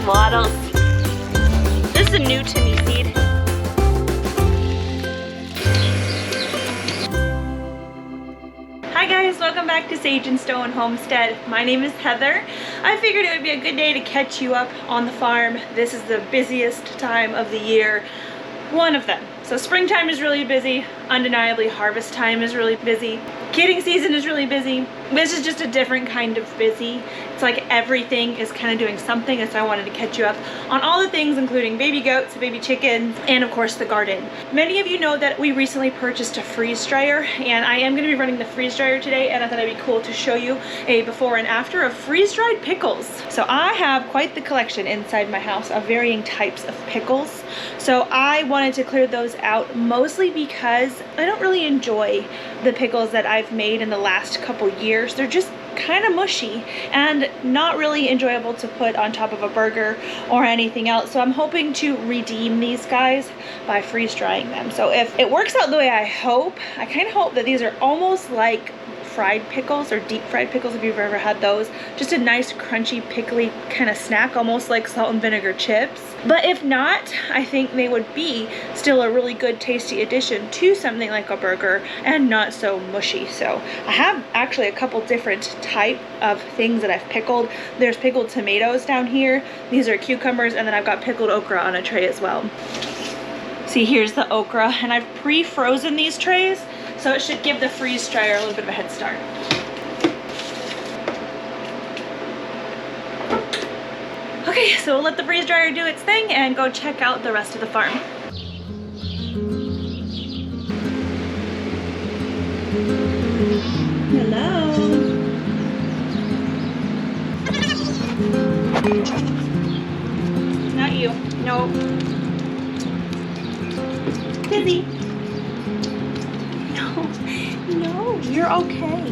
Waddles. This is a new to me seed. Hi guys, welcome back to Sage and Stone Homestead. My name is Heather. I figured it would be a good day to catch you up on the farm. This is the busiest time of the year. One of them. So springtime is really busy. Undeniably, harvest time is really busy. Kidding season is really busy. This is just a different kind of busy. It's like everything is kind of doing something, and so I wanted to catch you up on all the things, including baby goats, baby chickens, and of course the garden. Many of you know that we recently purchased a freeze dryer, and I am going to be running the freeze dryer today, and I thought it'd be cool to show you a before and after of freeze-dried pickles. So I have quite the collection inside my house of varying types of pickles. So I wanted to clear those out, mostly because I don't really enjoy the pickles that I've made in the last couple years. They're just kind of mushy and not really enjoyable to put on top of a burger or anything else. So I'm hoping to redeem these guys by freeze drying them. So if it works out the way I hope, I kind of hope that these are almost like fried pickles or deep fried pickles, if you've ever had those. Just a nice crunchy pickly kind of snack, almost like salt and vinegar chips. But if not, I think they would be still a really good tasty addition to something like a burger and not so mushy. So I have actually a couple different type of things that I've pickled. There's pickled tomatoes down here. These are cucumbers, and then I've got pickled okra on a tray as well. See, here's the okra, and I've pre-frozen these trays, so it should give the freeze dryer a little bit of a head start. Okay, so we'll let the freeze dryer do its thing and go check out the rest of the farm. Hello. Not you. Nope. Tizzy. No, you're okay.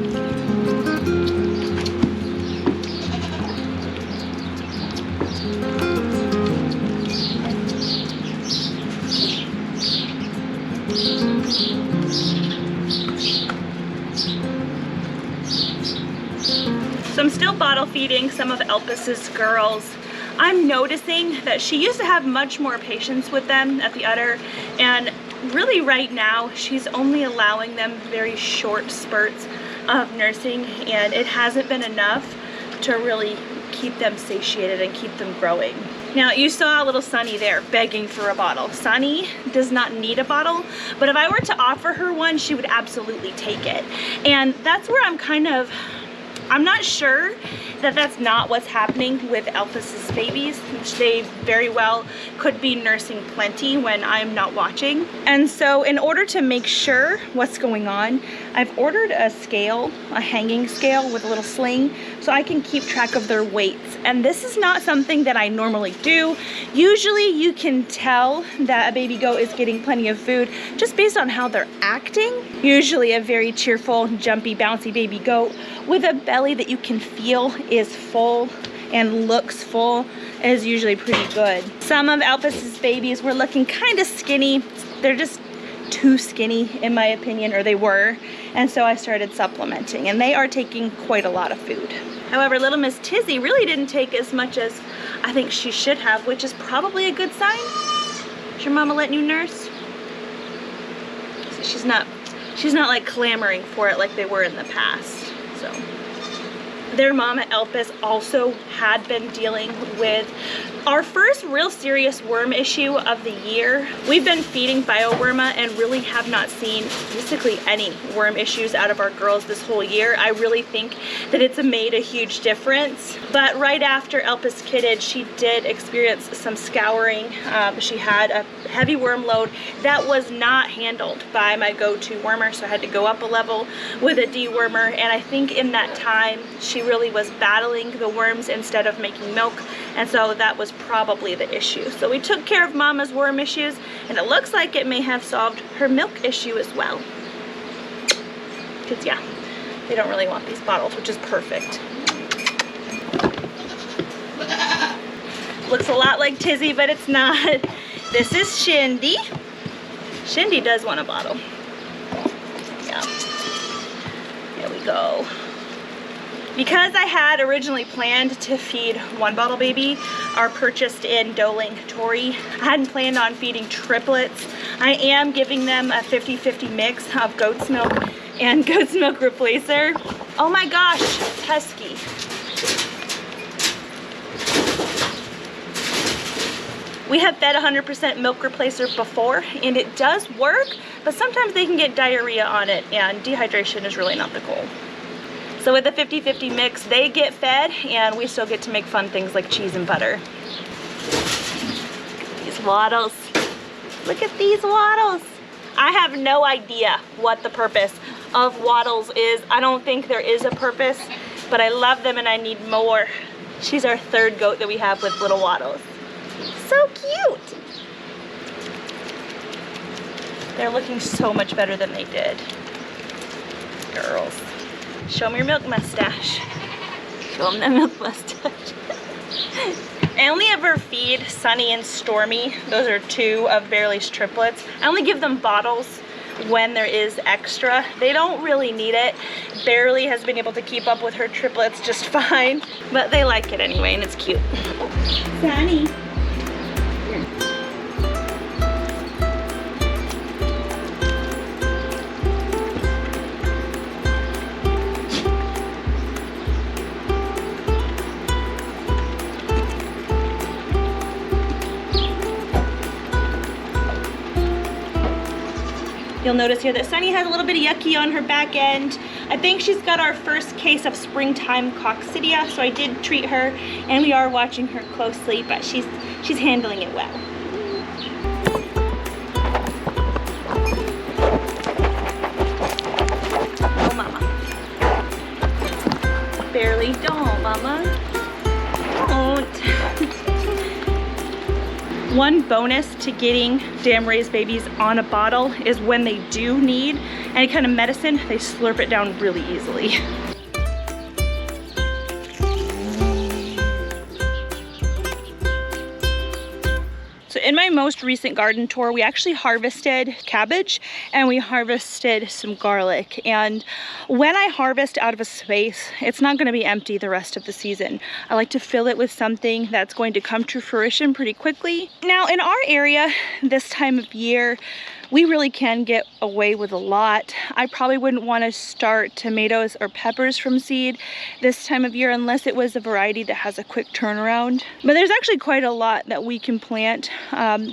So I'm still bottle feeding some of Elpis's girls. I'm noticing that she used to have much more patience with them at the udder, and really right now she's only allowing them very short spurts of nursing, and it hasn't been enough to really keep them satiated and keep them growing. Now, you saw little Sunny there begging for a bottle. Sunny does not need a bottle, but if I were to offer her one, she would absolutely take it. And that's where I'm not sure that that's not what's happening with Elpis's babies. They very well could be nursing plenty when I'm not watching. And so in order to make sure what's going on, I've ordered a scale, a hanging scale with a little sling, so I can keep track of their weights. And this is not something that I normally do. Usually you can tell that a baby goat is getting plenty of food just based on how they're acting. Usually a very cheerful, jumpy, bouncy baby goat with a belly that you can feel is full and looks full is usually pretty good. Some of Elpis's babies were looking kind of skinny. They're just too skinny in my opinion, or they were, and so I started supplementing, and they are taking quite a lot of food. However, little Miss Tizzy really didn't take as much as I think she should have, which is probably a good sign. Is your mama letting you nurse? So she's not like clamoring for it like they were in the past. So their mama Elpis also had been dealing with our first real serious worm issue of the year. We've been feeding BioWorma and really have not seen basically any worm issues out of our girls this whole year. I really think that it's made a huge difference. But right after Elpis kidded, she did experience some scouring. She had a heavy worm load that was not handled by my go-to wormer, so I had to go up a level with a dewormer, and I think in that time she really was battling the worms instead of making milk, and so that was probably the issue. So we took care of mama's worm issues, and it looks like it may have solved her milk issue as well. Because yeah, they don't really want these bottles, which is perfect. Looks a lot like Tizzy, but it's not. This is Shindy. Shindy does want a bottle. Yeah. Here we go. Because I had originally planned to feed one bottle baby, our purchased in doeling Tori, I hadn't planned on feeding triplets. I am giving them a 50-50 mix of goat's milk and goat's milk replacer. Oh my gosh, pesky. We have fed 100% milk replacer before, and it does work, but sometimes they can get diarrhea on it, and dehydration is really not the goal. So with the 50-50 mix, they get fed, and we still get to make fun things like cheese and butter. These waddles. Look at these waddles. I have no idea what the purpose of waddles is. I don't think there is a purpose, but I love them and I need more. She's our third goat that we have with little waddles. So cute. They're looking so much better than they did. Girls. Show me your milk mustache. Show them that milk mustache. I only ever feed Sunny and Stormy. Those are two of Bearly's triplets. I only give them bottles when there is extra. They don't really need it. Bearly has been able to keep up with her triplets just fine, but they like it anyway, and it's cute. Sunny. You'll notice here that Sunny has a little bit of yucky on her back end. I think she's got our first case of springtime coccidia, so I did treat her, and we are watching her closely, but she's handling it well. Oh, mama. Barely don't, mama. Don't. One bonus to getting dam raised babies on a bottle is when they do need any kind of medicine, they slurp it down really easily. So in my most recent garden tour, we actually harvested cabbage and we harvested some garlic. And when I harvest out of a space, it's not going to be empty the rest of the season. I like to fill it with something that's going to come to fruition pretty quickly. Now in our area, this time of year, we really can get away with a lot. I probably wouldn't want to start tomatoes or peppers from seed this time of year unless it was a variety that has a quick turnaround. But there's actually quite a lot that we can plant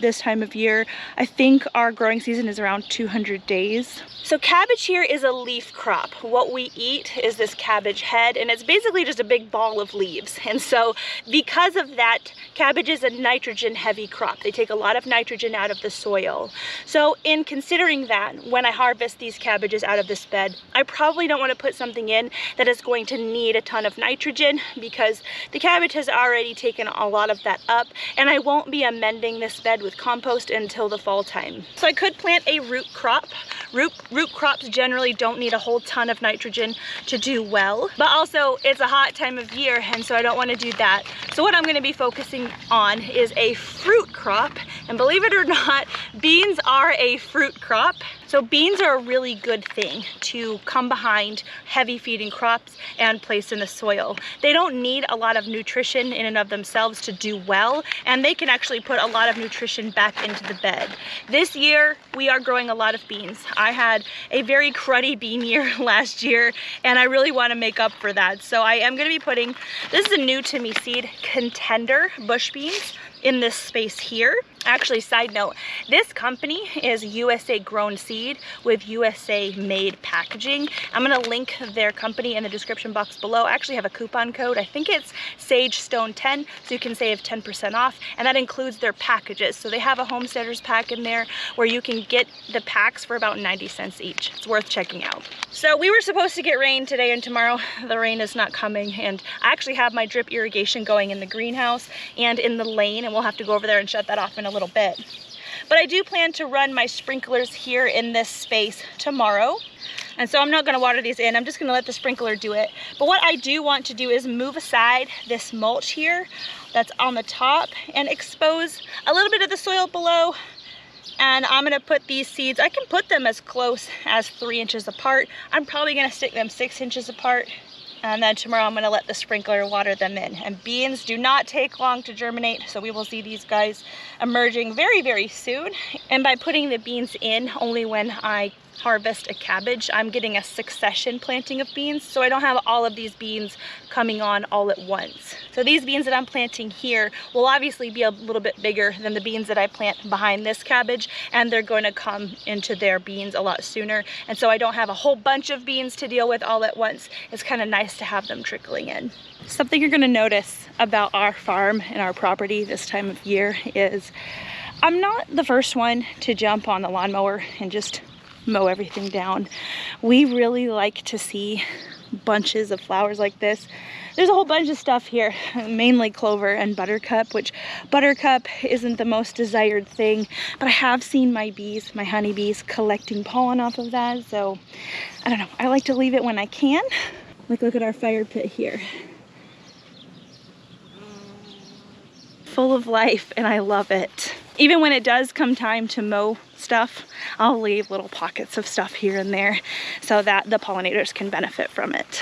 this time of year. I think our growing season is around 200 days. So cabbage here is a leaf crop. What we eat is this cabbage head, and it's basically just a big ball of leaves. And so because of that, cabbage is a nitrogen heavy crop. They take a lot of nitrogen out of the soil. So in considering that, when I harvest these cabbages out of this bed, I probably don't want to put something in that is going to need a ton of nitrogen because the cabbage has already taken a lot of that up, and I won't be amending this bed with compost until the fall time. So I could plant a root crop. Root crops generally don't need a whole ton of nitrogen to do well, but also it's a hot time of year, and so I don't want to do that. So what I'm going to be focusing on is a fruit crop, and believe it or not, beans are a fruit crop. So beans are a really good thing to come behind heavy feeding crops and place in the soil. They don't need a lot of nutrition in and of themselves to do well, and they can actually put a lot of nutrition back into the bed. This year, we are growing a lot of beans. I had a very cruddy bean year last year, and I really want to make up for that. So I am going to be putting, this is a new to me seed, Contender bush beans in this space here. Actually, side note, this company is USA grown seed with USA made packaging. I'm gonna link their company in the description box below. I actually have a coupon code. I think it's SageStone10, so you can save 10% off, and that includes their packages. So they have a Homesteaders pack in there where you can get the packs for about 90 cents each. It's worth checking out. So we were supposed to get rain today and tomorrow. The rain is not coming, and I actually have my drip irrigation going in the greenhouse and in the lane, and we'll have to go over there and shut that off in a little bit. But I do plan to run my sprinklers here in this space tomorrow. And so I'm not going to water these in. I'm just going to let the sprinkler do it. But what I do want to do is move aside this mulch here that's on the top and expose a little bit of the soil below. And I'm going to put these seeds, I can put them as close as 3 inches apart. I'm probably going to stick them 6 inches apart. And then tomorrow I'm gonna let the sprinkler water them in. And beans do not take long to germinate, so we will see these guys emerging very, very soon. And by putting the beans in only when I harvest a cabbage, I'm getting a succession planting of beans, so I don't have all of these beans coming on all at once. So these beans that I'm planting here will obviously be a little bit bigger than the beans that I plant behind this cabbage, and they're going to come into their beans a lot sooner, and so I don't have a whole bunch of beans to deal with all at once. It's kind of nice to have them trickling in. Something you're going to notice about our farm and our property this time of year is I'm not the first one to jump on the lawnmower and just mow everything down. We really like to see bunches of flowers like this. There's a whole bunch of stuff here, mainly clover and buttercup, which buttercup isn't the most desired thing, but I have seen my bees, my honeybees, collecting pollen off of that, so I don't know, I like to leave it when I can. Like, look at our fire pit here. Full of life, and I love it. Even when it does come time to mow stuff, I'll leave little pockets of stuff here and there so that the pollinators can benefit from it.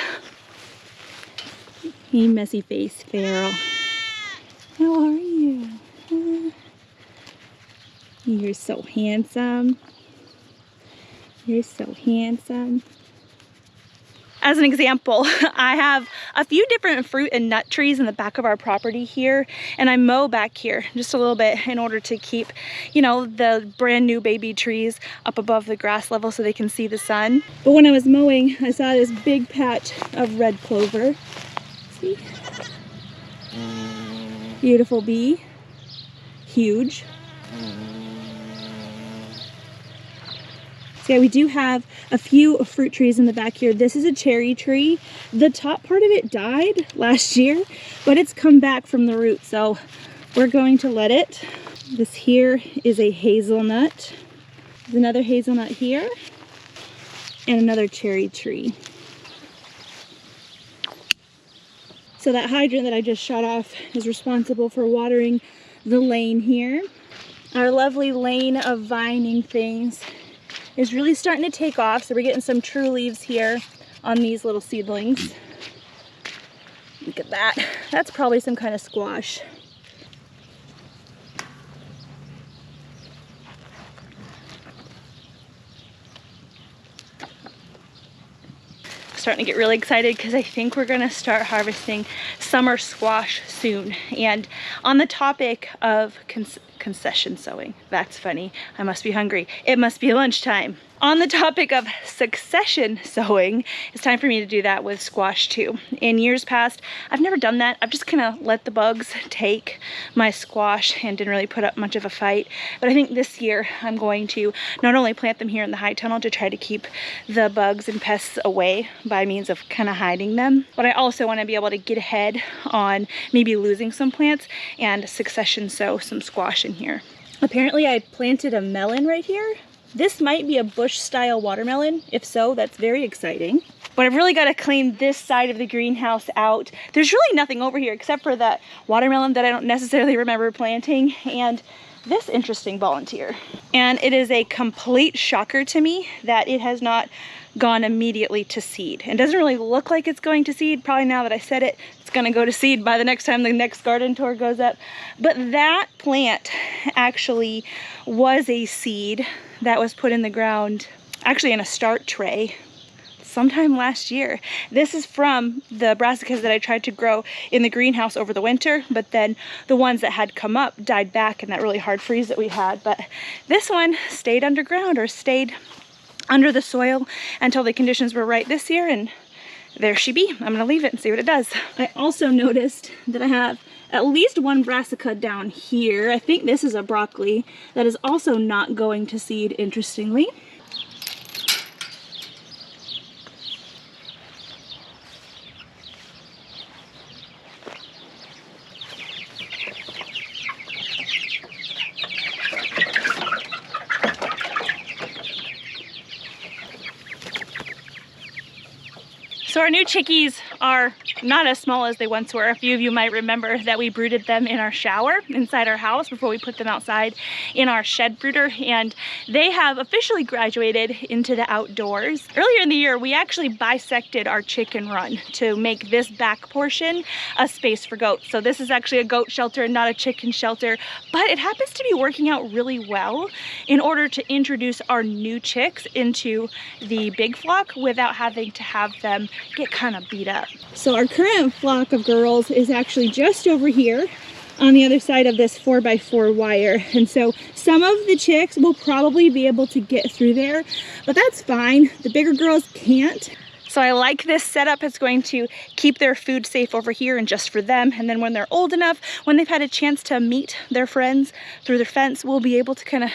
Hey, messy face Pharaoh. How are you? You're so handsome. You're so handsome. As an example, I have a few different fruit and nut trees in the back of our property here, and I mow back here just a little bit in order to keep, you know, the brand new baby trees up above the grass level so they can see the sun. But when I was mowing, I saw this big patch of red clover. See? Beautiful bee. Huge. Yeah, we do have a few fruit trees in the back here. This is a cherry tree. The top part of it died last year, but it's come back from the root, so we're going to let it. This here is a hazelnut. There's another hazelnut here, and another cherry tree. So that hydrant that I just shut off is responsible for watering the lane here. Our lovely lane of vining things is really starting to take off, so we're getting some true leaves here on these little seedlings. Look at that. That's probably some kind of squash. Starting to get really excited because I think we're gonna start harvesting summer squash soon. And on the topic of concession sowing, that's funny, I must be hungry, it must be lunchtime. On the topic of succession sowing, it's time for me to do that with squash too. In years past, I've never done that. I've just kind of let the bugs take my squash and didn't really put up much of a fight. But I think this year I'm going to not only plant them here in the high tunnel to try to keep the bugs and pests away by means of kind of hiding them, but I also want to be able to get ahead on maybe losing some plants and succession sow some squash in here. Apparently I planted a melon right here. This might be a bush style watermelon. If so, that's very exciting. But I've really got to clean this side of the greenhouse out. There's really nothing over here except for that watermelon that I don't necessarily remember planting and this interesting volunteer. And it is a complete shocker to me that it has not gone immediately to seed. It doesn't really look like it's going to seed. Probably now that I said it, it's gonna go to seed by the next time the next garden tour goes up. But that plant actually was a seed that was put in the ground, actually in a start tray, sometime last year. This is from the brassicas that I tried to grow in the greenhouse over the winter, but then the ones that had come up died back in that really hard freeze that we had. But this one stayed underground, or stayed under the soil until the conditions were right this year, and there she be. I'm gonna leave it and see what it does. I also noticed that I have at least one brassica down here. I think this is a broccoli that is also not going to seed, interestingly. So our new chickies are not as small as they once were. A few of you might remember that we brooded them in our shower inside our house before we put them outside in our shed brooder, and they have officially graduated into the outdoors. Earlier in the year, we actually bisected our chicken run to make this back portion a space for goats. So this is actually a goat shelter, not a chicken shelter, but it happens to be working out really well in order to introduce our new chicks into the big flock without having to have them get kind of beat up. So our current flock of girls is actually just over here on the other side of this 4x4 wire. And so some of the chicks will probably be able to get through there, but that's fine. The bigger girls can't. So I like this setup. It's going to keep their food safe over here and just for them. And then when they're old enough, when they've had a chance to meet their friends through their fence, we'll be able to kind of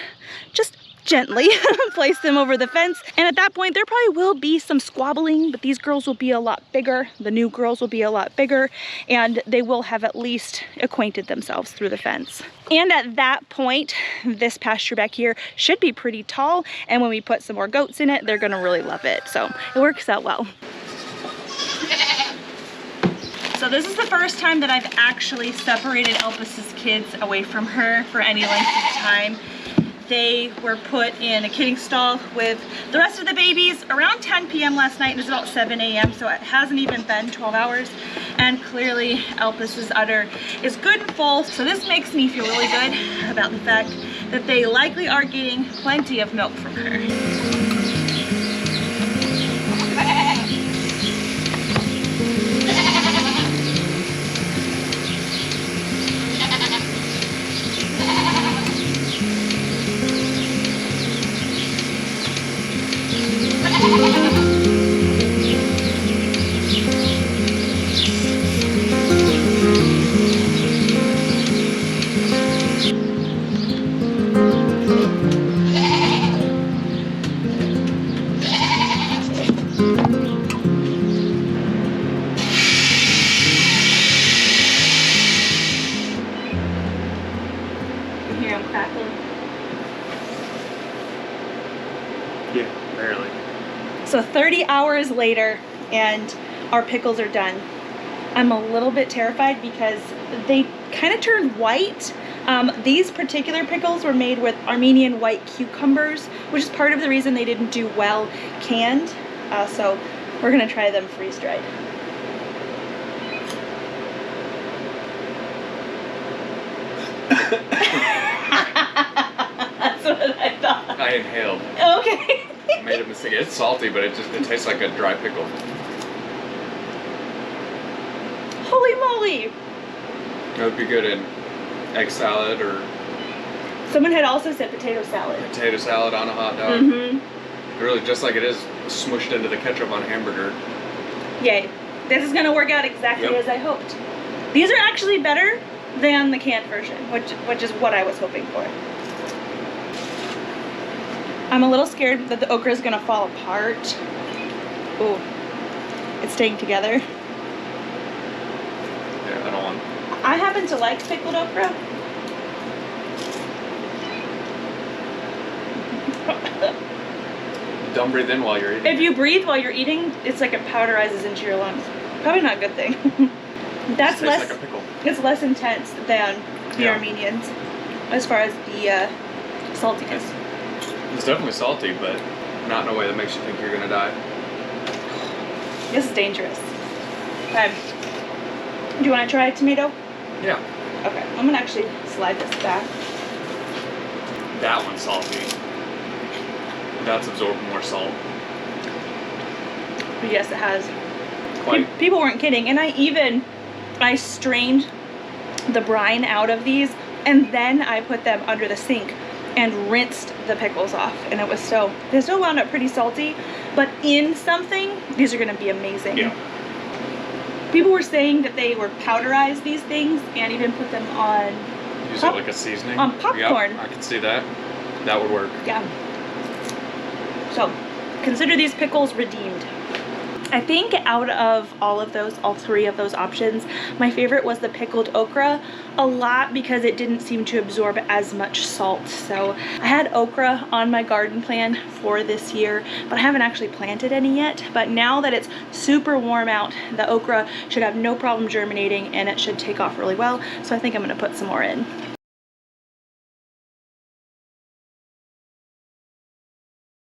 just gently place them over the fence. And at that point, there probably will be some squabbling, but these girls will be a lot bigger. The new girls will be a lot bigger, and they will have at least acquainted themselves through the fence. And at that point, this pasture back here should be pretty tall. And when we put some more goats in it, they're gonna really love it. So it works out well. So this is the first time that I've actually separated Elpis's kids away from her for any length of time. They were put in a kidding stall with the rest of the babies around 10 p.m. last night, and it's about 7 a.m. so it hasn't even been 12 hours. And clearly Elpis's udder is good and full, so this makes me feel really good about the fact that they likely are getting plenty of milk from her. Yeah, barely. So 30 hours later, and our pickles are done. I'm a little bit terrified because they kind of turned white. These particular pickles were made with Armenian white cucumbers, which is part of the reason they didn't do well canned. So we're gonna try them freeze-dried. That's what I thought. I inhaled. Okay. I made a mistake. It's salty, but it tastes like a dry pickle. Holy moly! It would be good in egg salad or Someone had also said potato salad. potato salad on a hot dog. Mm-hmm. Really, just like it is smushed into the ketchup on a hamburger. Yay. This is going to work out exactly as I hoped. These are actually better than the canned version, which is what I was hoping for. I'm a little scared that the okra is going to fall apart. Ooh. It's staying together. Yeah, I don't want. I happen to like pickled okra. Don't breathe in while you're eating. If you breathe while you're eating, it's like it powderizes into your lungs. Probably not a good thing. That's it tastes like a pickle. It's less intense than the Armenians as far as the saltiness. It's definitely salty, but not in a way that makes you think you're gonna die. This is dangerous. Okay. Do you want to try a tomato? Yeah. Okay. I'm gonna actually slide this back. That one's salty. That's absorbed more salt. But yes, it has. Quite. People weren't kidding, and I strained the brine out of these, and then I put them under the sink and rinsed the pickles off, and they still wound up pretty salty, but in something, these are gonna be amazing. Yeah. People were saying that they were powderized, these things, and even put them on Use it like a seasoning? On popcorn. Yep, I can see that. That would work. Yeah. So, consider these pickles redeemed. I think out of all 3 of those options, my favorite was the pickled okra, a lot because it didn't seem to absorb as much salt. So I had okra on my garden plan for this year, but I haven't actually planted any yet. But now that it's super warm out, the okra should have no problem germinating and it should take off really well. So I think I'm gonna put some more in.